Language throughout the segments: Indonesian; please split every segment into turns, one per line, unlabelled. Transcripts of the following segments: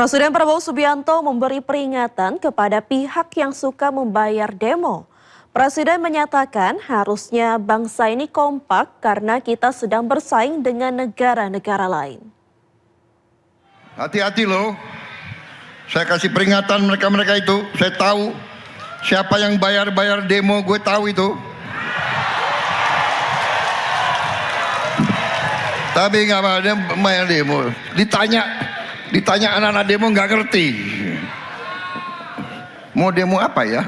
Presiden Prabowo Subianto memberi peringatan kepada pihak yang suka membayar demo. Presiden menyatakan harusnya bangsa ini kompak karena kita sedang bersaing dengan negara-negara lain.
Hati-hati loh, saya kasih peringatan mereka-mereka itu, saya tahu siapa yang bayar demo, gue tahu itu. Tapi nggak ada bayar demo, ditanya anak-anak demo nggak ngerti. Mau demo apa ya?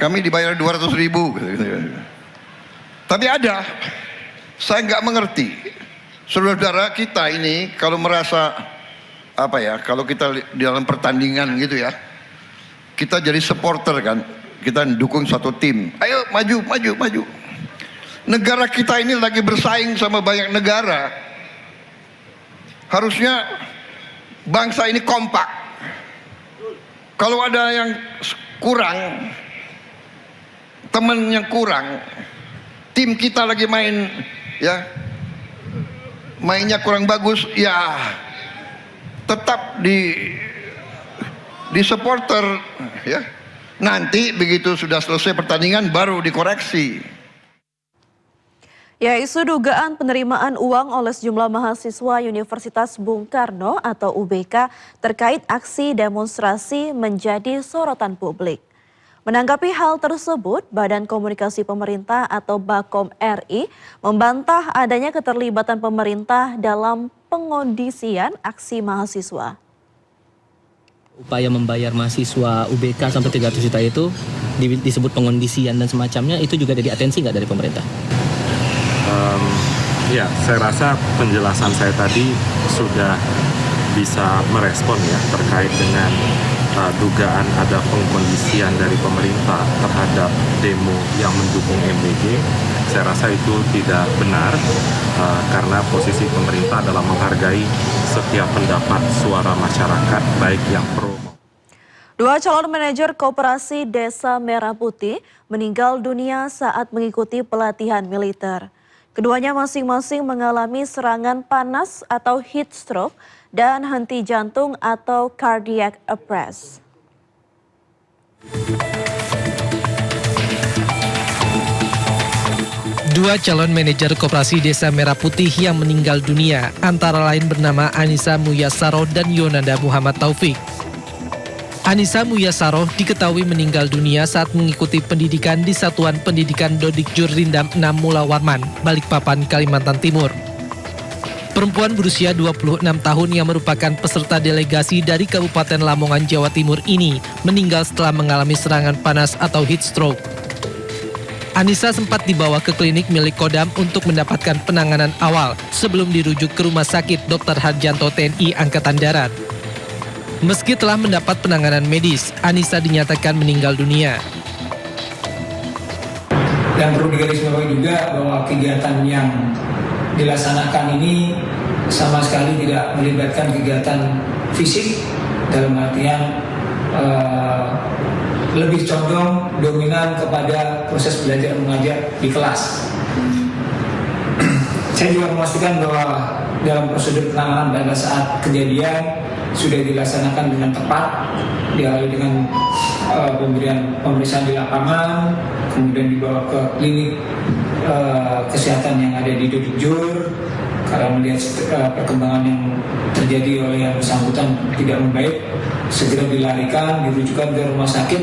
Kami dibayar 200.000. Tapi ada, saya nggak mengerti. Saudara-saudara kita ini kalau merasa apa ya? Kalau kita di dalam pertandingan gitu ya, kita jadi supporter kan, kita dukung satu tim. Ayo maju. Negara kita ini lagi bersaing sama banyak negara. Harusnya bangsa ini kompak. Kalau ada yang kurang, teman yang kurang, tim kita lagi main ya, mainnya kurang bagus, ya tetap di supporter ya. Nanti begitu sudah selesai pertandingan baru dikoreksi.
Ya, isu dugaan penerimaan uang oleh sejumlah mahasiswa Universitas Bung Karno atau UBK terkait aksi demonstrasi menjadi sorotan publik. Menanggapi hal tersebut, Badan Komunikasi Pemerintah atau BAKOM RI membantah adanya keterlibatan pemerintah dalam pengondisian aksi mahasiswa.
Upaya membayar mahasiswa UBK sampai 300 juta itu disebut pengondisian dan semacamnya, itu juga ada di atensi nggak dari pemerintah?
Ya, saya rasa penjelasan saya tadi sudah bisa merespon ya terkait dengan dugaan ada pengkondisian dari pemerintah terhadap demo yang mendukung MBG. Saya rasa itu tidak benar karena posisi pemerintah adalah menghargai setiap pendapat suara masyarakat baik yang pro.
Dua calon manajer koperasi Desa Merah Putih meninggal dunia saat mengikuti pelatihan militer. Keduanya masing-masing mengalami serangan panas atau heat stroke dan henti jantung atau cardiac arrest.
Dua calon manajer koperasi Desa Merah Putih yang meninggal dunia antara lain bernama Anissa Muyasaroh dan Yonanda Muhammad Taufik. Anissa Muyasaroh diketahui meninggal dunia saat mengikuti pendidikan di Satuan Pendidikan Dodikjur Rindam 6 Mula Warman, Balikpapan, Kalimantan Timur. Perempuan berusia 26 tahun yang merupakan peserta delegasi dari Kabupaten Lamongan, Jawa Timur ini meninggal setelah mengalami serangan panas atau heat stroke. Anissa sempat dibawa ke klinik milik Kodam untuk mendapatkan penanganan awal sebelum dirujuk ke Rumah Sakit Dr. Harjanto TNI Angkatan Darat. Meski telah mendapat penanganan medis, Anissa dinyatakan meninggal dunia.
Dan perlu digarisbawahi juga bahwa kegiatan yang dilaksanakan ini sama sekali tidak melibatkan kegiatan fisik, dalam artian lebih condong dominan kepada proses belajar mengajar di kelas. Saya juga memastikan bahwa dalam prosedur penanganan pada saat kejadian sudah dilaksanakan dengan tepat, diawali dengan pemberian pemeriksaan di lapangan, kemudian dibawa ke klinik kesehatan yang ada di Dodikjur. Karena melihat perkembangan yang terjadi oleh yang bersangkutan tidak membaik, segera dilarikan, dirujukan ke Rumah Sakit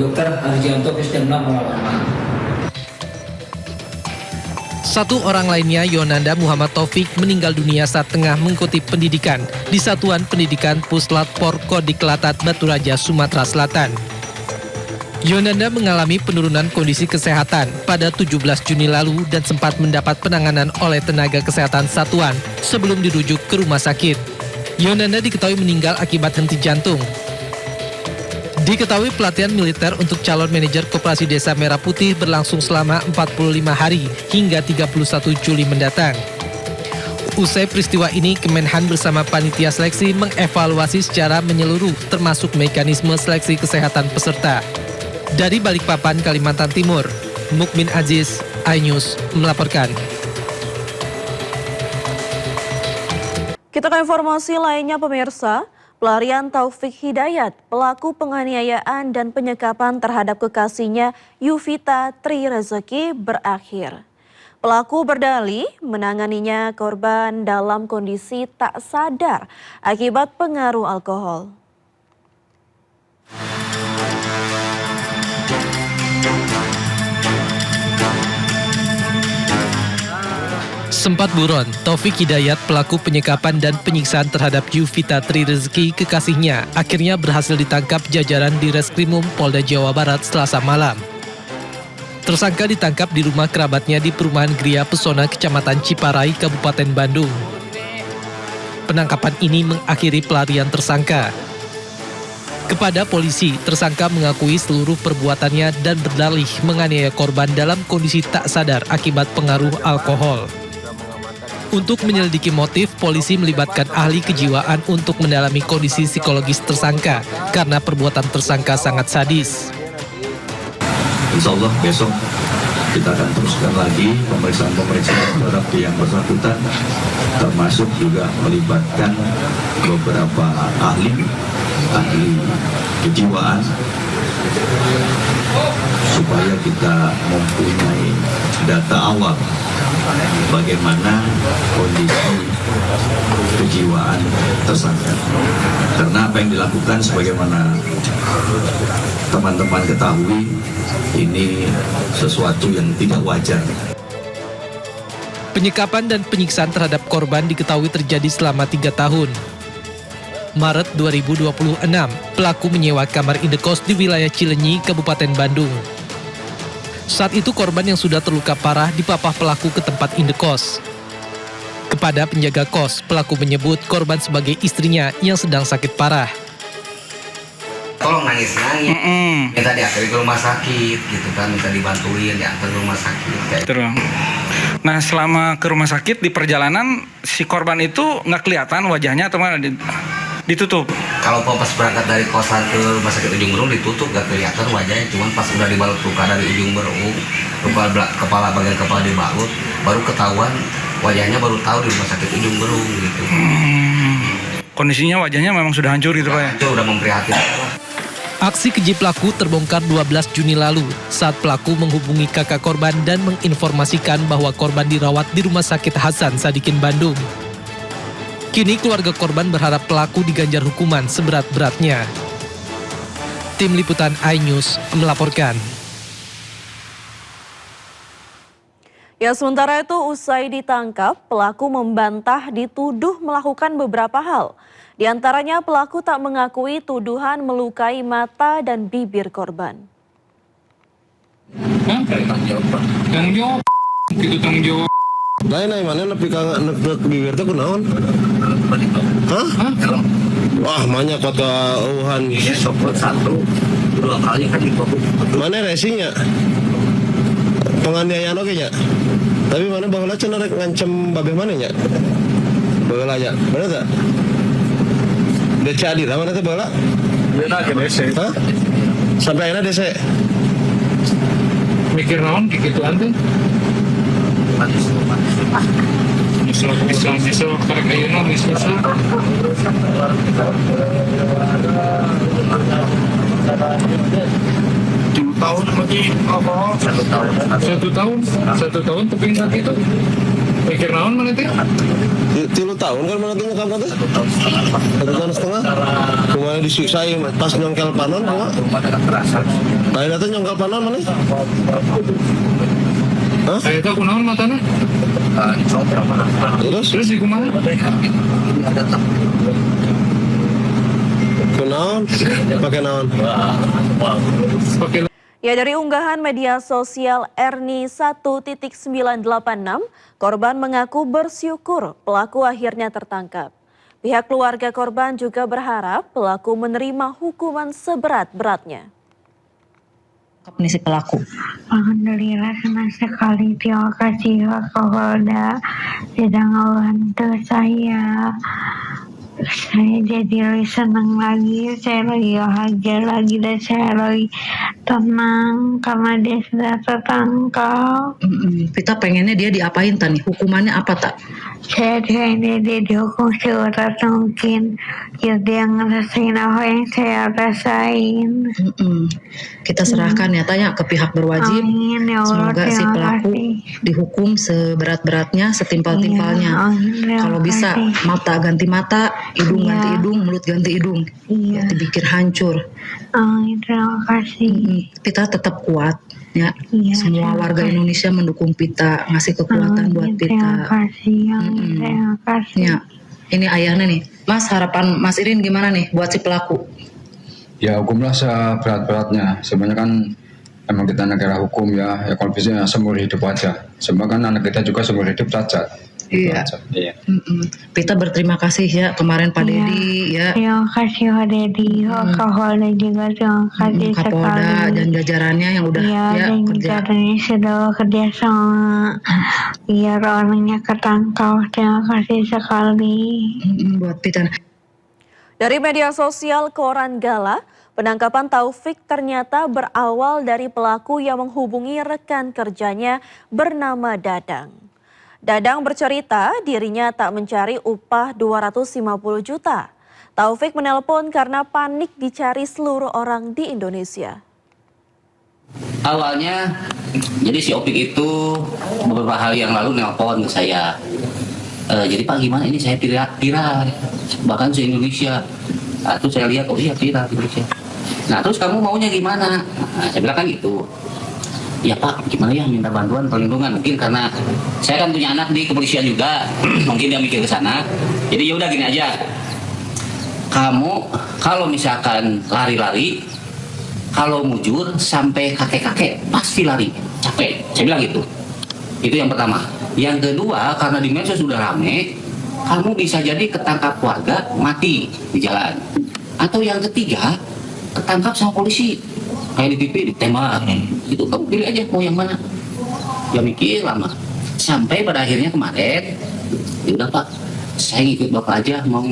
Dr. Harjanto Visdam 6 Mula Warman.
Satu orang lainnya, Yonanda Muhammad Taufik, meninggal dunia saat tengah mengikuti pendidikan di Satuan Pendidikan Puslat Porko di Kelatat, Batu Raja, Sumatera Selatan. Yonanda mengalami penurunan kondisi kesehatan pada 17 Juni lalu dan sempat mendapat penanganan oleh tenaga kesehatan satuan sebelum dirujuk ke rumah sakit. Yonanda diketahui meninggal akibat henti jantung. Diketahui pelatihan militer untuk calon manajer koperasi Desa Merah Putih berlangsung selama 45 hari hingga 31 Juli mendatang. Usai peristiwa ini, Kemenhan bersama panitia seleksi mengevaluasi secara menyeluruh termasuk mekanisme seleksi kesehatan peserta. Dari Balikpapan, Kalimantan Timur, Mukmin Aziz, iNews melaporkan.
Kita ke informasi lainnya pemirsa. Pelarian Taufik Hidayat, pelaku penganiayaan dan penyekapan terhadap kekasihnya Yuvita Tri Rezeki berakhir. Pelaku berdalih menanganinya korban dalam kondisi tak sadar akibat pengaruh alkohol.
Sempat buron, Taufik Hidayat, pelaku penyekapan dan penyiksaan terhadap Yuvita Tri Rezeki, kekasihnya, akhirnya berhasil ditangkap jajaran di Reskrimum Polda Jawa Barat Selasa malam. Tersangka ditangkap di rumah kerabatnya di Perumahan Gria Pesona, Kecamatan Ciparai, Kabupaten Bandung. Penangkapan ini mengakhiri pelarian tersangka. Kepada polisi, tersangka mengakui seluruh perbuatannya dan berdalih menganiaya korban dalam kondisi tak sadar akibat pengaruh alkohol. Untuk menyelidiki motif, polisi melibatkan ahli kejiwaan untuk mendalami kondisi psikologis tersangka karena perbuatan tersangka sangat sadis.
Insya Allah besok kita akan teruskan lagi pemeriksaan terhadap yang bersangkutan, termasuk juga melibatkan beberapa ahli kejiwaan supaya kita mempunyai data awal bagaimana kondisi kejiwaan tersangka. Karena apa yang dilakukan sebagaimana teman-teman ketahui, ini sesuatu yang tidak wajar.
Penyekapan dan penyiksaan terhadap korban diketahui terjadi selama 3 tahun. Maret 2026, pelaku menyewa kamar indekos di wilayah Cilenyi, Kabupaten Bandung. Saat itu korban yang sudah terluka parah dipapah pelaku ke tempat indekos. Kepada penjaga kos, pelaku menyebut korban sebagai istrinya yang sedang sakit parah.
Tolong nangis-nangis, minta diantar ke rumah sakit gitu kan, minta dibantuin diantar ke rumah sakit.
Terus. Nah, selama ke rumah sakit di perjalanan si korban itu nggak kelihatan wajahnya atau mana ditutup?
Kalau pas berangkat dari kosan ke rumah sakit Ujung Berung ditutup, gak kelihatan wajahnya, cuman pas udah dibalut luka dari Ujung Berung, bagian kepala dibalut, baru ketahuan wajahnya, baru tahu di rumah sakit Ujung Berung gitu.
Kondisinya wajahnya memang sudah hancur gitu Pak ya?
Itu udah memprihatinkan.
Aksi keji pelaku terbongkar 12 Juni lalu saat pelaku menghubungi kakak korban dan menginformasikan bahwa korban dirawat di Rumah Sakit Hasan Sadikin Bandung. Kini keluarga korban berharap pelaku diganjar hukuman seberat-beratnya. Tim Liputan iNews melaporkan.
Ya, sementara itu usai ditangkap, pelaku membantah dituduh melakukan beberapa hal. Di antaranya pelaku tak mengakui tuduhan melukai mata dan bibir korban.
Tanggung jawab, itu tanggung jawab.
Lain mana nepi ka bibir teh kunaon? Hah? Wah, banyak kata uhan.
Ini sopot 1-2 kali kan dipukul.
Mana resinya? Penganiayaan oke nya. Tapi mana baheula cenah rek ngancem babeh mana nya? Baheula nya. Bener tak? DC Adira mana teh baheula?
Benar ke DC.
Hah? Sampai akhirnya DC.
Mikir naon gituan teh. Misal karek ayeuna misal.
10 tahun lagi alkohol.
1 tahun teping sakit itu. Mikir naon mana teh?
3 tahun kan mana tuh nyokap teh? 1,5 tahun. Kumaha disiksa pas nyongkel panon kumaha? Lain teh nyongkel panon mana? Hah?
Saya tahu kunaon matana. Terus di kumaha?
Kunaon? Pakai naon?
Pakai
Ya, dari unggahan media sosial Erni 1.986, korban mengaku bersyukur pelaku akhirnya tertangkap. Pihak keluarga korban juga berharap pelaku menerima hukuman seberat-beratnya.
Kondisi pelaku.
Alhamdulillah senang sekali, terima kasih Pak Kapolda sudah ngebantu saya. Saya jadi lebih senang lagi, saya lebih bahagia lagi dan saya lebih tenang karena dia sudah tertangkap.
Kita pengennya dia diapain Tani? Hukumannya apa tak?
saya ini dihukum seberat mungkin biar dia ngerasain apa yang saya rasain.
Kita serahkan ya tanya ke pihak berwajib.
Amin, ya Allah,
Semoga si
terima
pelaku
kasih.
dihukum seberat-beratnya, setimpal-timpalnya.
Iya, amin, terima
Kalau bisa
kasih.
mata ganti mata, hidung
Iya.
ganti hidung, mulut ganti hidung.
Iya.
Dibikin hancur.
Amin, terima kasih.
Kita tetap kuat ya.
Iya,
Semua
terima
warga
kasih.
Indonesia mendukung Pita, ngasih kekuatan buat
Amin, terima
Pita.
kasih. Amin, terima kasih.
Ya, ini ayahnya nih. Mas, harapan Mas Irin gimana nih buat si pelaku?
Ya hukumlah seberat-beratnya. Sebenarnya kan emang kita negara hukum ya. Ya kalau bisa seumur hidup aja. Semua kan anak kita juga seumur hidup cacat.
Iya.
Iya.
Pita berterima kasih ya kemarin Pak
Iya.
Dedi ya.
Terima kasih Pak Dedi, Pak Kapolda juga terima kasih
Kapolda
sekali.
dan jajarannya yang udah
Iya,
ya
dan
kerja.
jajarannya sudah bekerja sama biar orangnya ketangkap. Terima kasih sekali.
Buat Pita.
Dari media sosial Koran Gala, penangkapan Taufik ternyata berawal dari pelaku yang menghubungi rekan kerjanya bernama Dadang. Dadang bercerita dirinya tak mencari upah 250 juta. Taufik menelpon karena panik dicari seluruh orang di Indonesia.
Awalnya, jadi si Opik itu beberapa hari yang lalu nelpon ke saya. Jadi Pak gimana ini saya viral, bahkan se-Indonesia. Nah, terus saya lihat, oh iya viral di Indonesia. Nah terus kamu maunya gimana? Nah, saya bilang kan gitu. Ya Pak, gimana ya minta bantuan perlindungan? Mungkin karena saya kan punya anak di kepolisian juga, mungkin dia mikir ke sana. Jadi yaudah gini aja. Kamu kalau misalkan lari-lari, kalau mujur sampai kakek-kakek pasti lari, capek. Saya bilang gitu. Itu yang pertama. Yang kedua, karena di medsos sudah rame, kamu bisa jadi ketangkap warga mati di jalan. Atau yang ketiga, ketangkap sama polisi. Kayak di TV ditembak. Itu kamu pilih aja mau yang mana. Ya mikir lama. Sampai pada akhirnya kemarin, ya udah Pak, saya ngikut Bapak aja mau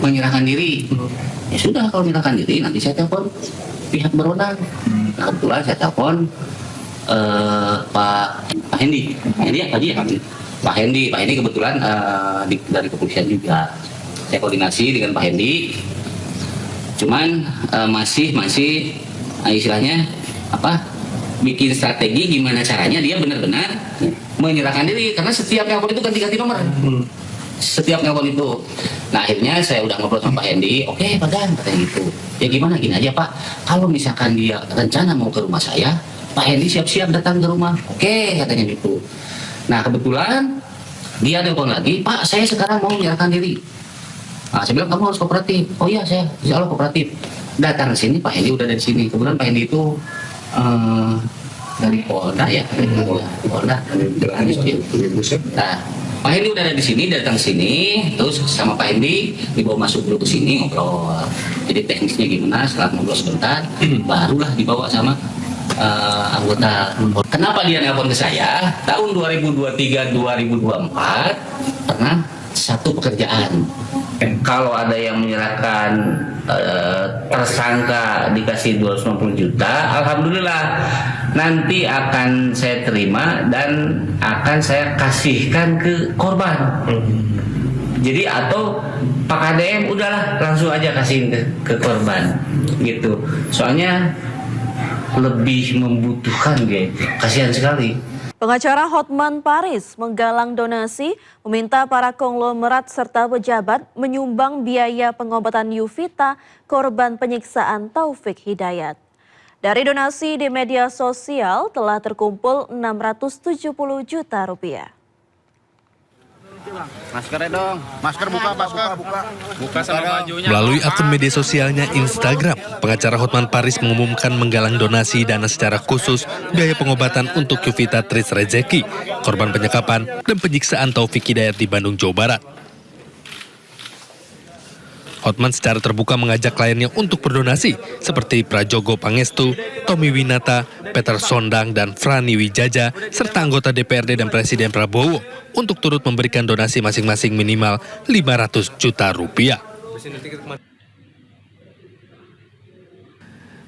menyerahkan diri. Ya sudah kalau menyerahkan diri nanti saya telepon pihak berwenang. Nah kebetulan saya telepon Pak Hendi ya tadi ya Pak Hendi kebetulan dari kepolisian juga. Saya koordinasi dengan Pak Hendi. Cuman masih istilahnya bikin strategi gimana caranya dia benar-benar menyerahkan diri karena setiap nelpon itu ganti-ganti nomor. Setiap nelpon itu. Nah akhirnya saya udah ngobrol sama Pak Hendi, oke Pak Dan, katanya gitu. Ya gimana gini aja Pak, kalau misalkan dia rencana mau ke rumah saya, Pak Hendi siap-siap datang ke rumah. Oke, katanya gitu. Nah kebetulan dia nelpon lagi, Pak saya sekarang mau menyerahkan diri. Nah, saya bilang kamu harus kooperatif. Oh iya saya insya Allah kooperatif. Datang ke sini Pak Hendi udah dari sini. Kebetulan Pak Hendi itu dari Polda ya, Polda. Nah Pak Hendi udah ada di sini, datang sini, terus sama Pak Hendi dibawa masuk dulu ke sini ngobrol. Jadi teknisnya gimana? Setelah ngobrol sebentar, barulah dibawa sama anggota. Kenapa dia nelpon ke saya? Tahun 2023-2024 pernah satu pekerjaan. Kalau ada yang menyerahkan tersangka dikasih 250 juta, alhamdulillah nanti akan saya terima dan akan saya kasihkan ke korban. Jadi atau Pak KDM udahlah langsung aja kasihin ke korban gitu. Soalnya lebih membutuhkan gitu. Kasihan sekali.
Pengacara Hotman Paris menggalang donasi, meminta para konglomerat serta pejabat menyumbang biaya pengobatan Yuvita korban penyiksaan Taufik Hidayat. Dari donasi di media sosial telah terkumpul 670 juta rupiah.
Maskernya dong, masker buka. Buka sama bajunya.
Melalui akun media sosialnya Instagram, pengacara Hotman Paris mengumumkan menggalang donasi dana secara khusus biaya pengobatan untuk Yuvita Tris Rezeki, korban penyekapan dan penyiksaan Taufik Hidayat di Bandung, Jawa Barat. Hotman secara terbuka mengajak kliennya untuk berdonasi seperti Prajogo Pangestu, Tommy Winata, Peter Sondang, dan Frani Wijaja, serta anggota DPRD dan Presiden Prabowo untuk turut memberikan donasi masing-masing minimal 500 juta rupiah.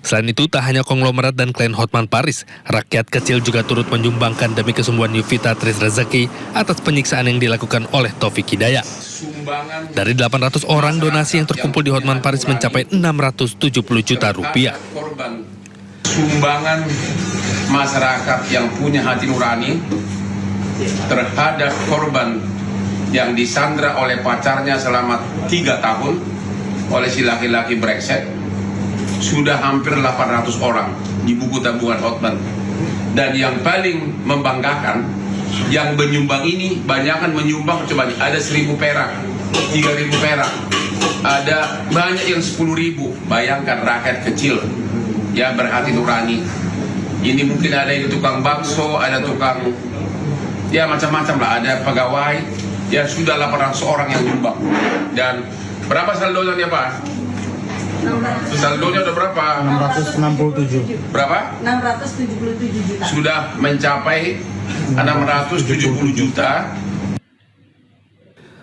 Selain itu, tak hanya konglomerat dan klien Hotman Paris, rakyat kecil juga turut menyumbangkan demi kesembuhan Yovita Tris Rezeki atas penyiksaan yang dilakukan oleh Taufik Hidayat. Dari 800 orang, donasi yang terkumpul di Hotman Paris mencapai 670 juta rupiah.
Sumbangan masyarakat yang punya hati nurani terhadap korban yang disandra oleh pacarnya selama 3 tahun oleh si laki-laki brengsek sudah hampir 800 orang di buku tabungan Hotman. Dan yang paling membanggakan, yang menyumbang ini banyakan menyumbang, coba nih, ada 1.000 perak, 3.000 perak, ada banyak yang 10.000. Bayangkan rakyat kecil ya berhati nurani. Ini mungkin ada yang tukang bakso, ada tukang ya macam-macam lah, ada pegawai, ya sudah 800 orang yang nyumbang. Dan berapa saldonya Pak? Saldonya udah berapa?
667.
Berapa?
677 juta.
Sudah mencapai 670 juta.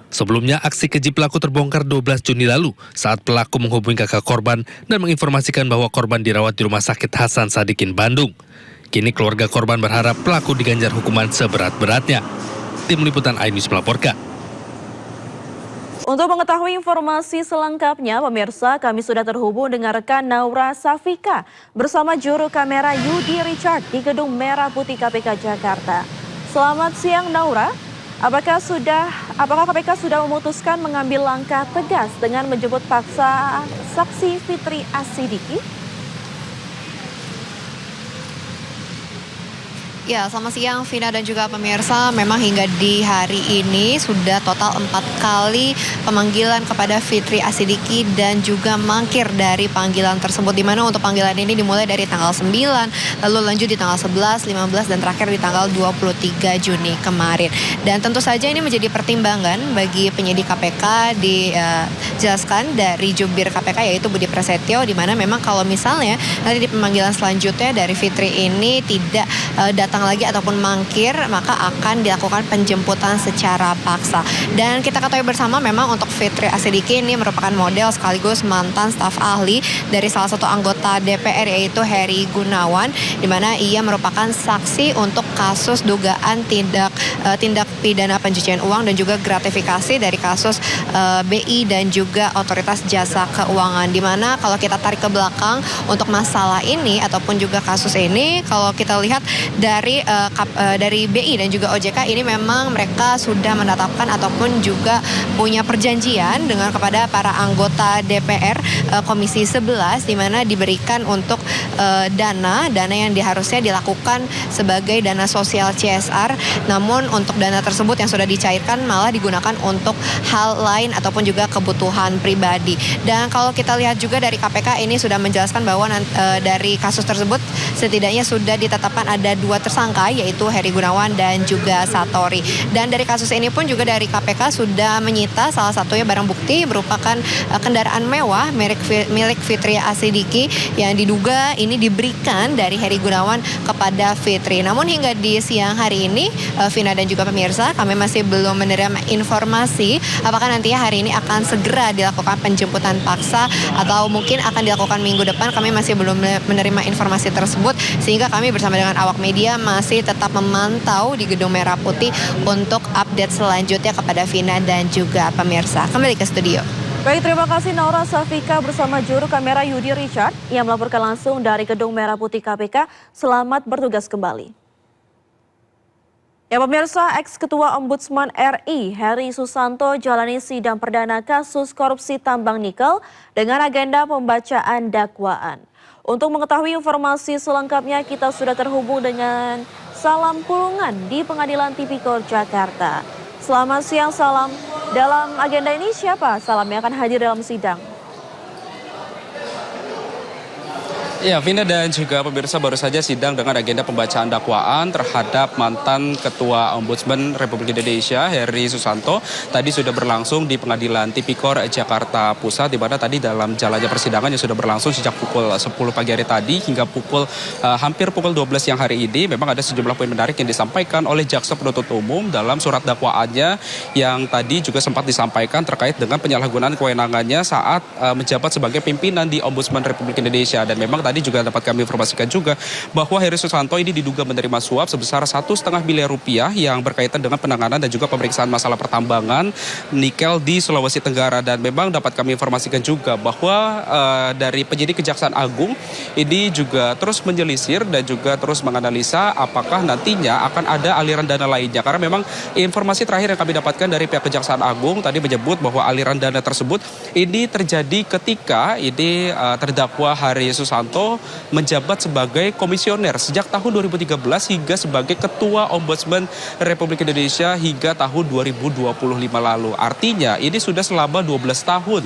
Sebelumnya, aksi keji pelaku terbongkar 12 Juni lalu saat pelaku menghubungi kakak korban dan menginformasikan bahwa korban dirawat di Rumah Sakit Hasan Sadikin, Bandung. Kini keluarga korban berharap pelaku diganjar hukuman seberat-beratnya. Tim Liputan iNews melaporkan.
Untuk mengetahui informasi selengkapnya, pemirsa, kami sudah terhubung dengan rekan Naura Safika bersama juru kamera Yudi Richard di Gedung Merah Putih KPK Jakarta. Selamat siang, Naura. Apakah KPK sudah memutuskan mengambil langkah tegas dengan menjemput paksa saksi Fitri Asidiki?
Ya, selamat siang Vina dan juga pemirsa. Memang hingga di hari ini sudah total 4 kali pemanggilan kepada Fitri Asidiki dan juga mangkir dari panggilan tersebut. Di mana untuk panggilan ini dimulai dari tanggal 9, lalu lanjut di tanggal 11, 15, dan terakhir di tanggal 23 Juni kemarin. Dan tentu saja ini menjadi pertimbangan bagi penyidik KPK dijelaskan dari jubir KPK yaitu Budi Prasetyo, di mana memang kalau misalnya nanti di pemanggilan selanjutnya dari Fitri ini tidak datang lagi ataupun mangkir, maka akan dilakukan penjemputan secara paksa. Dan kita ketahui bersama memang untuk Fitri Asidiki ini merupakan model sekaligus mantan staf ahli dari salah satu anggota DPR yaitu Heri Gunawan, di mana ia merupakan saksi untuk kasus dugaan tindak pidana pencucian uang dan juga gratifikasi dari kasus BI dan juga Otoritas Jasa Keuangan. Di mana kalau kita tarik ke belakang untuk masalah ini ataupun juga kasus ini, kalau kita lihat dari BI dan juga OJK ini memang mereka sudah menetapkan ataupun juga punya perjanjian dengan kepada para anggota DPR Komisi 11, di mana diberikan untuk dana yang harusnya dilakukan sebagai dana sosial CSR, namun untuk dana tersebut yang sudah dicairkan malah digunakan untuk hal lain ataupun juga kebutuhan pribadi. Dan kalau kita lihat juga dari KPK ini sudah menjelaskan bahwa dari kasus tersebut setidaknya sudah ditetapkan ada 2 tersangka yaitu Heri Gunawan dan juga Satori. Dan dari kasus ini pun juga dari KPK sudah menyita salah satunya barang bukti merupakan kendaraan mewah milik Fitri Asidiki yang diduga ini diberikan dari Heri Gunawan kepada Fitri. Namun hingga di siang hari ini, Vina dan juga pemirsa, kami masih belum menerima informasi apakah nantinya hari ini akan segera dilakukan penjemputan paksa atau mungkin akan dilakukan minggu depan. Kami masih belum menerima informasi tersebut, sehingga kami bersama dengan awak media masih tetap memantau di Gedung Merah Putih untuk update selanjutnya kepada Vina dan juga pemirsa. Kembali ke studio.
Baik, terima kasih Naura Safika bersama juru kamera Yudi Richard yang melaporkan langsung dari Gedung Merah Putih KPK. Selamat bertugas kembali. Ya pemirsa, ex-ketua Ombudsman RI Heri Susanto jalani sidang perdana kasus korupsi tambang nikel dengan agenda pembacaan dakwaan. Untuk mengetahui informasi selengkapnya, kita sudah terhubung dengan Salam Pulungan di Pengadilan Tipikor Jakarta. Selamat siang Salam. Dalam agenda ini siapa Salam yang akan hadir dalam sidang?
Ya, Vina dan juga pemirsa, baru saja sidang dengan agenda pembacaan dakwaan terhadap mantan Ketua Ombudsman Republik Indonesia Heri Susanto tadi sudah berlangsung di Pengadilan Tipikor Jakarta Pusat, di mana tadi dalam jalannya persidangan yang sudah berlangsung sejak pukul 10 pagi hari tadi hingga hampir pukul 12 siang hari ini. Memang ada sejumlah poin menarik yang disampaikan oleh jaksa penuntut umum dalam surat dakwaannya yang tadi juga sempat disampaikan terkait dengan penyalahgunaan kewenangannya saat menjabat sebagai pimpinan di Ombudsman Republik Indonesia. Dan memang tadi tadi juga dapat kami informasikan juga bahwa Heri Susanto ini diduga menerima suap sebesar 1,5 miliar rupiah yang berkaitan dengan penanganan dan juga pemeriksaan masalah pertambangan nikel di Sulawesi Tenggara. Dan memang dapat kami informasikan juga bahwa dari penyidik Kejaksaan Agung ini juga terus menyelisir dan juga terus menganalisa apakah nantinya akan ada aliran dana lainnya. Karena memang informasi terakhir yang kami dapatkan dari pihak Kejaksaan Agung tadi menyebut bahwa aliran dana tersebut ini terjadi ketika ini terdakwa Heri Susanto menjabat sebagai komisioner sejak tahun 2013 hingga sebagai Ketua Ombudsman Republik Indonesia hingga tahun 2025 lalu. Artinya ini sudah selama 12 tahun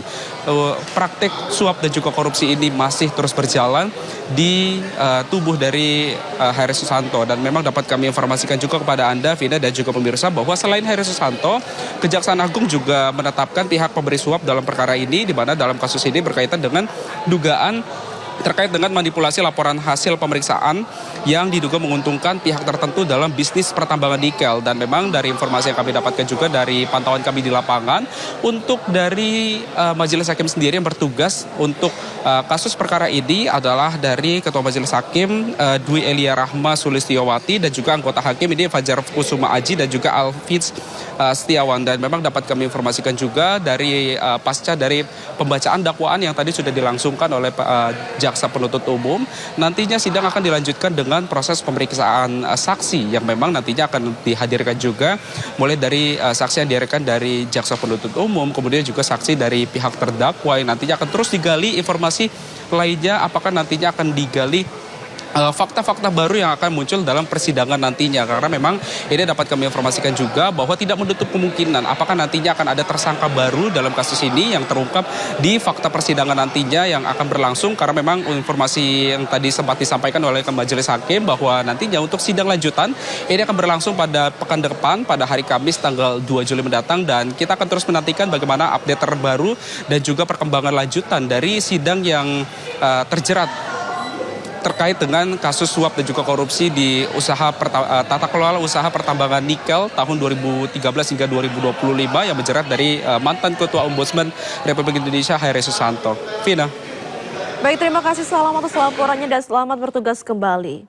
praktek suap dan juga korupsi ini masih terus berjalan di tubuh dari Heri Susanto. Dan memang dapat kami informasikan juga kepada Anda, Vina, dan juga pemirsa bahwa selain Heri Susanto, Kejaksaan Agung juga menetapkan pihak pemberi suap dalam perkara ini, di mana dalam kasus ini berkaitan dengan dugaan terkait dengan manipulasi laporan hasil pemeriksaan yang diduga menguntungkan pihak tertentu dalam bisnis pertambangan nikel. Dan memang dari informasi yang kami dapatkan juga dari pantauan kami di lapangan, untuk dari Majelis Hakim sendiri yang bertugas untuk kasus perkara ini adalah dari Ketua Majelis Hakim Dwi Elia Rahma Sulistiyowati dan juga anggota hakim ini Fajar Kusuma Aji dan juga Alfiz Setiawan. Dan memang dapat kami informasikan juga dari pasca dari pembacaan dakwaan yang tadi sudah dilangsungkan oleh Jaksa Penuntut Umum, nantinya sidang akan dilanjutkan dengan proses pemeriksaan saksi yang memang nantinya akan dihadirkan juga mulai dari saksi yang dihadirkan dari Jaksa Penuntut Umum, kemudian juga saksi dari pihak terdakwa yang nantinya akan terus digali informasi lainnya, apakah nantinya akan digali fakta-fakta baru yang akan muncul dalam persidangan nantinya. Karena memang ini dapat kami informasikan juga bahwa tidak menutup kemungkinan apakah nantinya akan ada tersangka baru dalam kasus ini yang terungkap di fakta persidangan nantinya yang akan berlangsung. Karena memang informasi yang tadi sempat disampaikan oleh Majelis Hakim bahwa nantinya untuk sidang lanjutan ini akan berlangsung pada pekan depan pada hari Kamis tanggal 2 Juli mendatang. Dan kita akan terus menantikan bagaimana update terbaru dan juga perkembangan lanjutan dari sidang yang terjerat terkait dengan kasus suap dan juga korupsi di tata kelola usaha pertambangan nikel tahun 2013 hingga 2025 yang menjerat dari mantan Ketua Ombudsman Republik Indonesia Heri Susanto. Vina.
Baik, terima kasih, selamat atas laporannya dan selamat bertugas kembali.